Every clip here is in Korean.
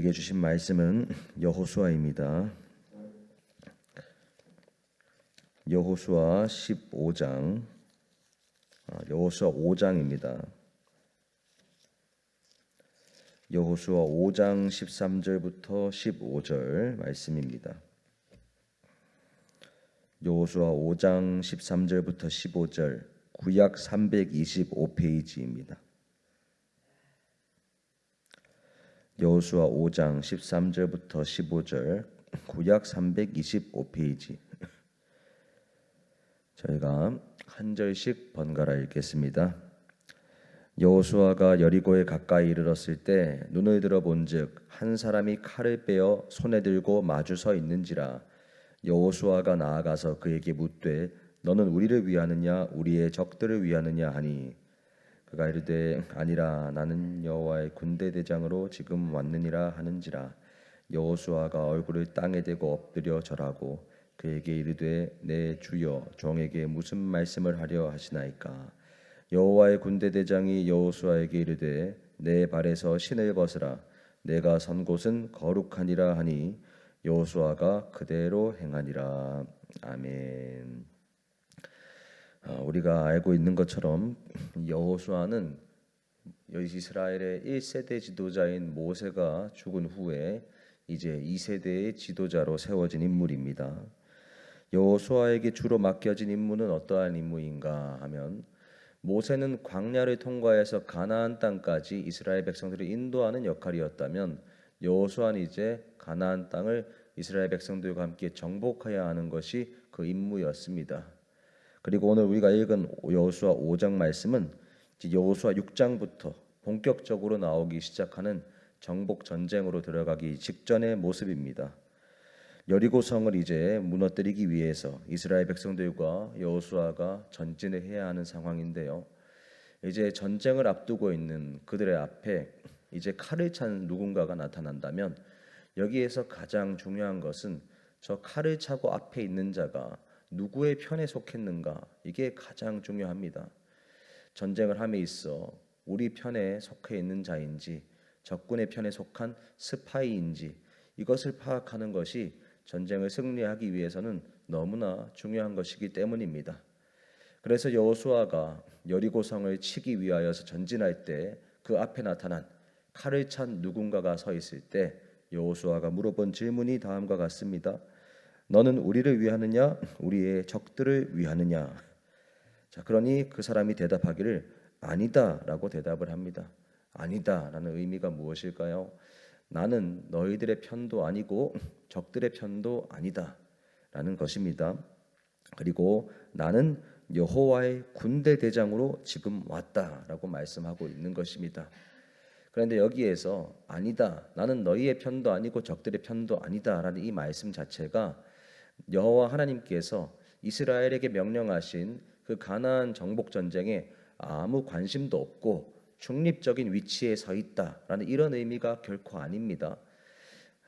우리에게 주신 말씀은 여호수아입니다. 여호수아 15장, 여호수아 5장입니다. 여호수아 5장 13절부터 15절 말씀입니다. 여호수아 5장 13절부터 15절, 구약 325페이지입니다. 여호수아 5장 13절부터 15절, 구약 325페이지. 저희가 한 절씩 번갈아 읽겠습니다. 여호수아가 여리고에 가까이 이르렀을 때 눈을 들어 본즉 한 사람이 칼을 빼어 손에 들고 마주 서 있는지라. 여호수아가 나아가서 그에게 묻되 너는 우리를 위하느냐 우리의 적들을 위하느냐 하니, 그가 이르되 아니라 나는 여호와의 군대 대장으로 지금 왔느니라 하는지라. 여호수아가 얼굴을 땅에 대고 엎드려 절하고 그에게 이르되 내 주여 종에게 무슨 말씀을 하려 하시나이까. 여호와의 군대 대장이 여호수아에게 이르되 내 발에서 신을 벗으라. 내가 선 곳은 거룩하니라 하니 여호수아가 그대로 행하니라. 아멘. 우리가 알고 있는 것처럼 여호수아는 이스라엘의 1세대 지도자인 모세가 죽은 후에 이제 2세대의 지도자로 세워진 인물입니다. 여호수아에게 주로 맡겨진 임무는 어떠한 임무인가 하면, 모세는 광야를 통과해서 가나안 땅까지 이스라엘 백성들을 인도하는 역할이었다면, 여호수아는 이제 가나안 땅을 이스라엘 백성들과 함께 정복해야 하는 것이 그 임무였습니다. 그리고 오늘 우리가 읽은 여호수아 5장 말씀은 여호수아 6장부터 본격적으로 나오기 시작하는 정복 전쟁으로 들어가기 직전의 모습입니다. 여리고성을 이제 무너뜨리기 위해서 이스라엘 백성들과 여호수아가 전진을 해야 하는 상황인데요. 이제 전쟁을 앞두고 있는 그들의 앞에 이제 칼을 찬 누군가가 나타난다면, 여기에서 가장 중요한 것은 저 칼을 차고 앞에 있는 자가 누구의 편에 속했는가, 이게 가장 중요합니다. 전쟁을 함에 있어 우리 편에 속해 있는 자인지 적군의 편에 속한 스파이인지, 이것을 파악하는 것이 전쟁을 승리하기 위해서는 너무나 중요한 것이기 때문입니다. 그래서 여호수아가 여리고성을 치기 위하여서 전진할 때 그 앞에 나타난 칼을 찬 누군가가 서 있을 때 여호수아가 물어본 질문이 다음과 같습니다. 너는 우리를 위하느냐 우리의 적들을 위하느냐? 자, 그러니 그 사람이 대답하기를 아니다라고 대답을 합니다. 아니다라는 의미가 무엇일까요? 나는 너희들의 편도 아니고 적들의 편도 아니다라는 것입니다. 그리고 나는 여호와의 군대 대장으로 지금 왔다라고 말씀하고 있는 것입니다. 그런데 여기에서 아니다, 나는 너희의 편도 아니고 적들의 편도 아니다라는 이 말씀 자체가 여호와 하나님께서 이스라엘에게 명령하신 그 가나안 정복 전쟁에 아무 관심도 없고 중립적인 위치에 서 있다라는 이런 의미가 결코 아닙니다.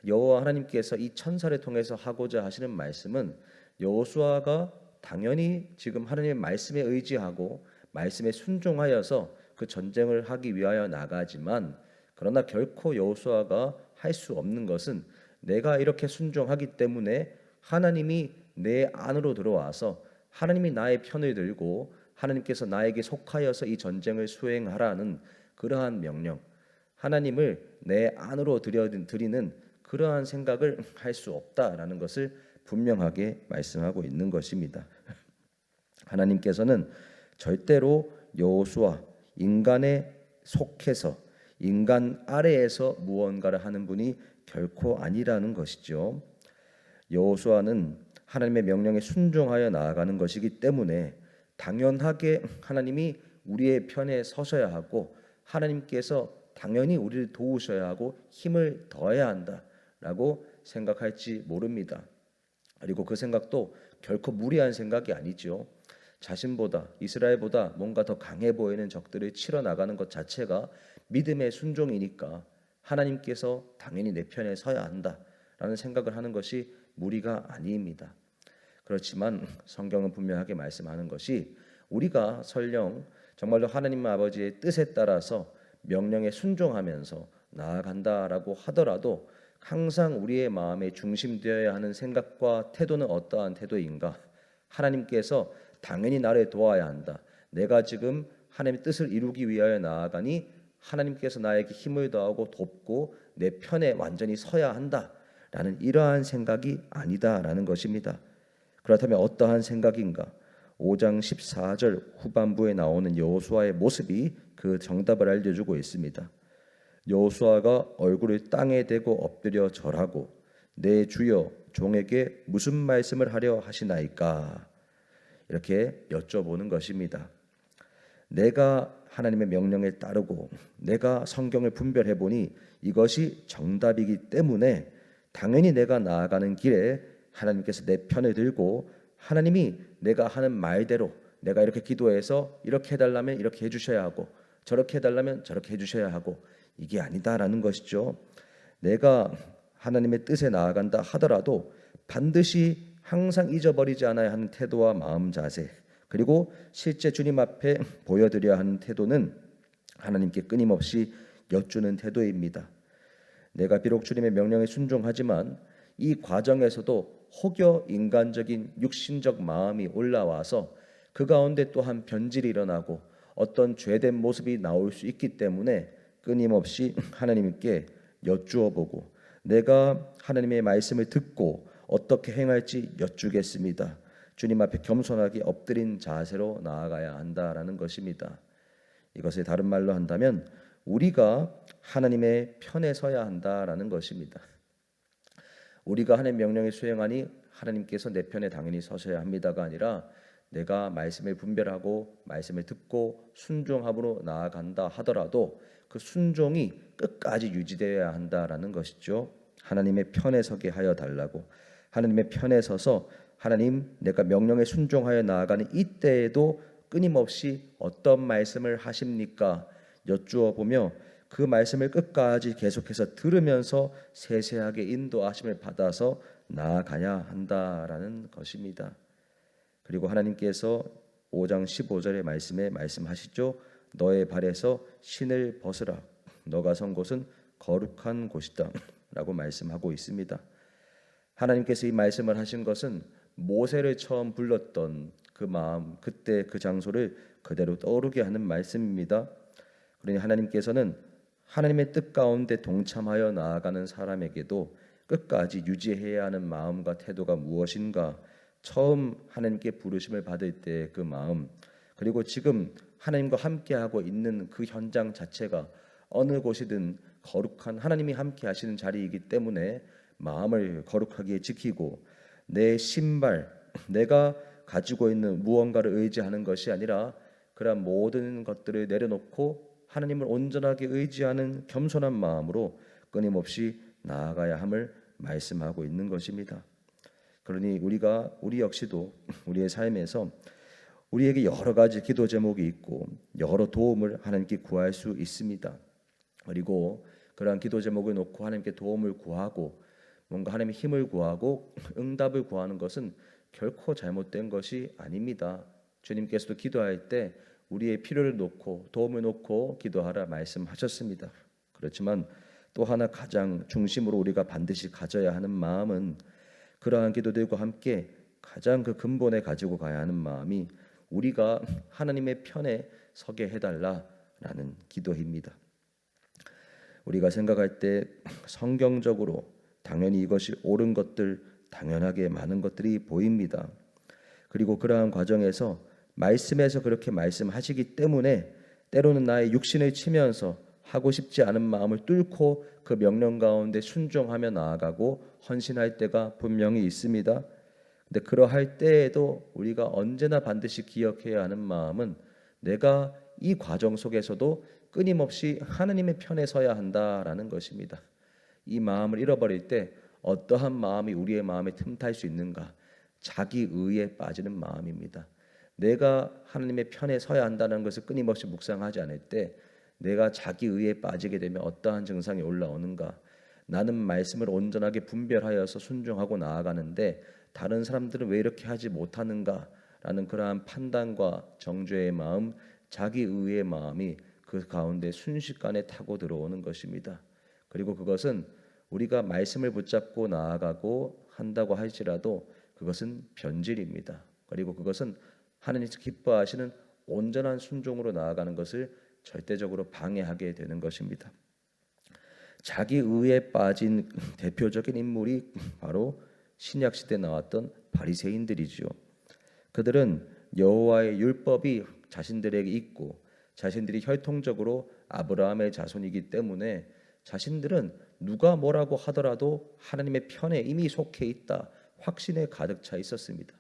여호와 하나님께서 이 천사를 통해서 하고자 하시는 말씀은, 여호수아가 당연히 지금 하나님의 말씀에 의지하고 말씀에 순종하여서 그 전쟁을 하기 위하여 나가지만, 그러나 결코 여호수아가 할 수 없는 것은 내가 이렇게 순종하기 때문에 하나님이 내 안으로 들어와서 하나님이 나의 편을 들고 하나님께서 나에게 속하여서 이 전쟁을 수행하라는 그러한 명령, 하나님을 내 안으로 들이는 그러한 생각을 할 수 없다라는 것을 분명하게 말씀하고 있는 것입니다. 하나님께서는 절대로 여호수아, 인간에 속해서 인간 아래에서 무언가를 하는 분이 결코 아니라는 것이죠. 여호수아는 하나님의 명령에 순종하여 나아가는 것이기 때문에 당연하게 하나님이 우리의 편에 서셔야 하고, 하나님께서 당연히 우리를 도우셔야 하고 힘을 더해야 한다라고 생각할지 모릅니다. 그리고 그 생각도 결코 무리한 생각이 아니죠. 자신보다, 이스라엘보다 뭔가 더 강해 보이는 적들을 치러 나가는 것 자체가 믿음의 순종이니까 하나님께서 당연히 내 편에 서야 한다라는 생각을 하는 것이 무리가 아닙니다. 그렇지만 성경은 분명하게 말씀하는 것이, 우리가 설령 정말로 하나님 아버지의 뜻에 따라서 명령에 순종하면서 나아간다라고 하더라도 항상 우리의 마음에 중심되어야 하는 생각과 태도는 어떠한 태도인가? 하나님께서 당연히 나를 도와야 한다. 내가 지금 하나님의 뜻을 이루기 위하여 나아가니 하나님께서 나에게 힘을 더하고 돕고 내 편에 완전히 서야 한다라는 이러한 생각이 아니다라는 것입니다. 그렇다면 어떠한 생각인가? 5장 14절 후반부에 나오는 여호수아의 모습이 그 정답을 알려주고 있습니다. 여호수아가 얼굴을 땅에 대고 엎드려 절하고 내 주여 종에게 무슨 말씀을 하려 하시나이까? 이렇게 여쭤보는 것입니다. 내가 하나님의 명령에 따르고 내가 성경을 분별해 보니 이것이 정답이기 때문에 당연히 내가 나아가는 길에 하나님께서 내 편을 들고 하나님이 내가 하는 말대로 내가 이렇게 기도해서 이렇게 해달라면 이렇게 해주셔야 하고 저렇게 해달라면 저렇게 해주셔야 하고 이게 아니다라는 것이죠. 내가 하나님의 뜻에 나아간다 하더라도 반드시 항상 잊어버리지 않아야 하는 태도와 마음 자세, 그리고 실제 주님 앞에 보여드려야 하는 태도는 하나님께 끊임없이 여쭈는 태도입니다. 내가 비록 주님의 명령에 순종하지만 이 과정에서도 혹여 인간적인 육신적 마음이 올라와서 그 가운데 또한 변질이 일어나고 어떤 죄된 모습이 나올 수 있기 때문에 끊임없이 하나님께 여쭈어 보고 내가 하나님의 말씀을 듣고 어떻게 행할지 여쭈겠습니다. 주님 앞에 겸손하게 엎드린 자세로 나아가야 한다라는 것입니다. 이것을 다른 말로 한다면 우리가 하나님의 편에 서야 한다라는 것입니다. 우리가 하나님의 명령을 수행하니 하나님께서 내 편에 당연히 서셔야 합니다가 아니라 내가 말씀을 분별하고 말씀을 듣고 순종함으로 나아간다 하더라도 그 순종이 끝까지 유지되어야 한다라는 것이죠. 하나님의 편에 서게 하여 달라고. 하나님의 편에 서서 하나님 내가 명령에 순종하여 나아가는 이때에도 끊임없이 어떤 말씀을 하십니까? 여쭈어 보며 그 말씀을 끝까지 계속해서 들으면서 세세하게 인도하심을 받아서 나아가야 한다라는 것입니다. 그리고 하나님께서 5장 15절의 말씀에 말씀하시죠. 너의 발에서 신을 벗으라. 너가 선 곳은 거룩한 곳이다 라고 말씀하고 있습니다. 하나님께서 이 말씀을 하신 것은 모세를 처음 불렀던 그 마음, 그때 그 장소를 그대로 떠오르게 하는 말씀입니다. 그러니 하나님께서는 하나님의 뜻 가운데 동참하여 나아가는 사람에게도 끝까지 유지해야 하는 마음과 태도가 무엇인가, 처음 하나님께 부르심을 받을 때 그 마음, 그리고 지금 하나님과 함께하고 있는 그 현장 자체가 어느 곳이든 거룩한 하나님이 함께 하시는 자리이기 때문에 마음을 거룩하게 지키고 내 신발, 내가 가지고 있는 무언가를 의지하는 것이 아니라 그러한 모든 것들을 내려놓고 하나님을 온전하게 의지하는 겸손한 마음으로 끊임없이 나아가야 함을 말씀하고 있는 것입니다. 그러니 우리 역시도 우리의 삶에서 우리에게 여러 가지 기도 제목이 있고 여러 도움을 하나님께 구할 수 있습니다. 그리고 그러한 기도 제목을 놓고 하나님께 도움을 구하고 뭔가 하나님의 힘을 구하고 응답을 구하는 것은 결코 잘못된 것이 아닙니다. 주님께서도 기도할 때 우리의 필요를 놓고 도움을 놓고 기도하라 말씀하셨습니다. 그렇지만 또 하나 가장 중심으로 우리가 반드시 가져야 하는 마음은 그러한 기도들과 함께 가장 그 근본에 가지고 가야 하는 마음이 우리가 하나님의 편에 서게 해달라라는 기도입니다. 우리가 생각할 때 성경적으로 당연히 이것이 옳은 것들, 당연하게 많은 것들이 보입니다. 그리고 그러한 과정에서 말씀에서 그렇게 말씀하시기 때문에 때로는 나의 육신을 치면서 하고 싶지 않은 마음을 뚫고 그 명령 가운데 순종하며 나아가고 헌신할 때가 분명히 있습니다. 근데 그러할 때에도 우리가 언제나 반드시 기억해야 하는 마음은 내가 이 과정 속에서도 끊임없이 하나님의 편에 서야 한다라는 것입니다. 이 마음을 잃어버릴 때 어떠한 마음이 우리의 마음에 틈탈 수 있는가? 자기 의에 빠지는 마음입니다. 내가 하나님의 편에 서야 한다는 것을 끊임없이 묵상하지 않을 때 내가 자기 의에 빠지게 되면 어떠한 증상이 올라오는가? 나는 말씀을 온전하게 분별하여서 순종하고 나아가는데 다른 사람들은 왜 이렇게 하지 못하는가? 라는 그러한 판단과 정죄의 마음, 자기 의의 마음이 그 가운데 순식간에 타고 들어오는 것입니다. 그리고 그것은 우리가 말씀을 붙잡고 나아가고 한다고 할지라도 그것은 변질입니다. 그리고 그것은 하나님께서 기뻐하시는 온전한 순종으로 나아가는 것을 절대적으로 방해하게 되는 것입니다. 자기 의에 빠진 대표적인 인물이 바로 신약 시대에 나왔던 바리새인들이지요. 그들은 여호와의 율법이 자신들에게 있고 자신들이 혈통적으로 아브라함의 자손이기 때문에 자신들은 누가 뭐라고 하더라도 하나님의 편에 이미 속해 있다 확신에 가득 차 있었습니다.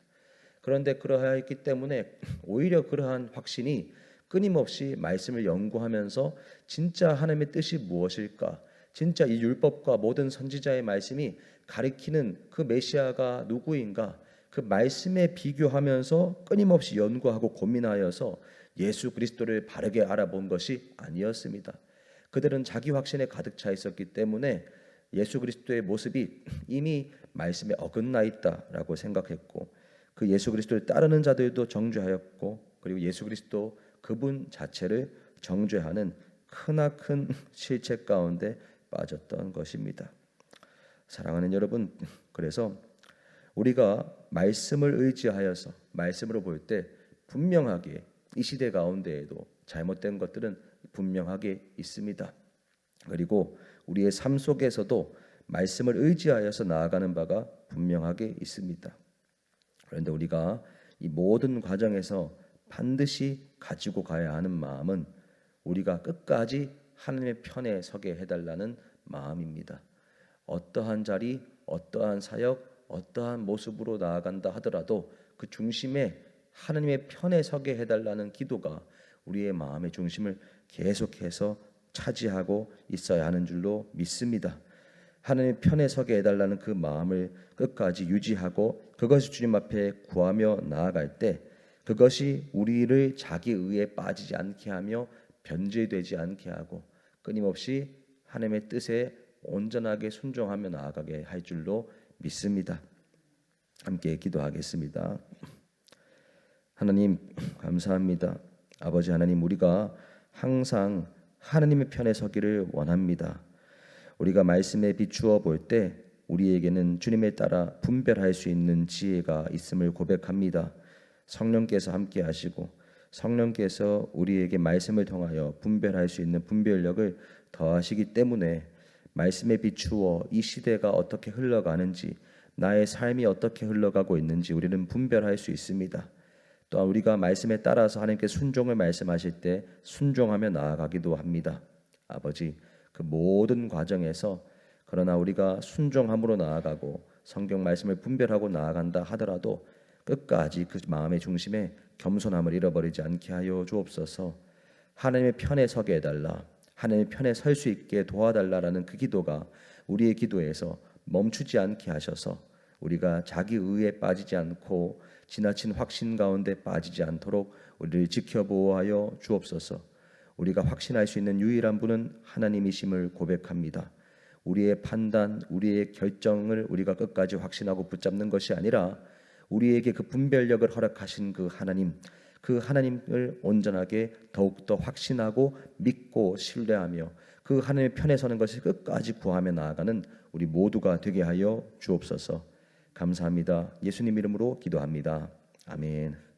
그런데 그러하였기 때문에 오히려 그러한 확신이 끊임없이 말씀을 연구하면서 진짜 하나님의 뜻이 무엇일까, 진짜 이 율법과 모든 선지자의 말씀이 가리키는 그 메시아가 누구인가, 그 말씀에 비교하면서 끊임없이 연구하고 고민하여서 예수 그리스도를 바르게 알아본 것이 아니었습니다. 그들은 자기 확신에 가득 차 있었기 때문에 예수 그리스도의 모습이 이미 말씀에 어긋나 있다라고 생각했고, 그 예수 그리스도를 따르는 자들도 정죄하였고, 그리고 예수 그리스도 그분 자체를 정죄하는 크나큰 실체 가운데 빠졌던 것입니다. 사랑하는 여러분, 그래서 우리가 말씀을 의지하여서 말씀으로 볼 때 분명하게 이 시대 가운데에도 잘못된 것들은 분명하게 있습니다. 그리고 우리의 삶 속에서도 말씀을 의지하여서 나아가는 바가 분명하게 있습니다. 그런데 우리가 이 모든 과정에서 반드시 가지고 가야 하는 마음은 우리가 끝까지 하나님의 편에 서게 해달라는 마음입니다. 어떠한 자리, 어떠한 사역, 어떠한 모습으로 나아간다 하더라도 그 중심에 하나님의 편에 서게 해달라는 기도가 우리의 마음의 중심을 계속해서 차지하고 있어야 하는 줄로 믿습니다. 하나님의 편에 서게 해달라는 그 마음을 끝까지 유지하고 그것이 주님 앞에 구하며 나아갈 때 그것이 우리를 자기 의에 빠지지 않게 하며 변질되지 않게 하고 끊임없이 하나님의 뜻에 온전하게 순종하며 나아가게 할 줄로 믿습니다. 함께 기도하겠습니다. 하나님 감사합니다. 아버지 하나님, 우리가 항상 하나님의 편에 서기를 원합니다. 우리가 말씀에 비추어 볼 때 우리에게는 주님에 따라 분별할 수 있는 지혜가 있음을 고백합니다. 성령께서 함께 하시고 성령께서 우리에게 말씀을 통하여 분별할 수 있는 분별력을 더하시기 때문에 말씀에 비추어 이 시대가 어떻게 흘러가는지, 나의 삶이 어떻게 흘러가고 있는지 우리는 분별할 수 있습니다. 또한 우리가 말씀에 따라서 하나님께 순종을 말씀하실 때 순종하며 나아가기도 합니다. 아버지, 그 모든 과정에서 그러나 우리가 순종함으로 나아가고 성경 말씀을 분별하고 나아간다 하더라도 끝까지 그 마음의 중심에 겸손함을 잃어버리지 않게 하여 주옵소서. 하나님의 편에 서게 해달라, 하나님의 편에 설 수 있게 도와달라라는 그 기도가 우리의 기도에서 멈추지 않게 하셔서 우리가 자기 의에 빠지지 않고 지나친 확신 가운데 빠지지 않도록 우리를 지켜보호하여 주옵소서. 우리가 확신할 수 있는 유일한 분은 하나님이심을 고백합니다. 우리의 판단, 우리의 결정을 우리가 끝까지 확신하고 붙잡는 것이 아니라 우리에게 그 분별력을 허락하신 그 하나님을 온전하게 더욱더 확신하고 믿고 신뢰하며 그 하나님의 편에 서는 것을 끝까지 구하며 나아가는 우리 모두가 되게 하여 주옵소서. 감사합니다. 예수님 이름으로 기도합니다. 아멘.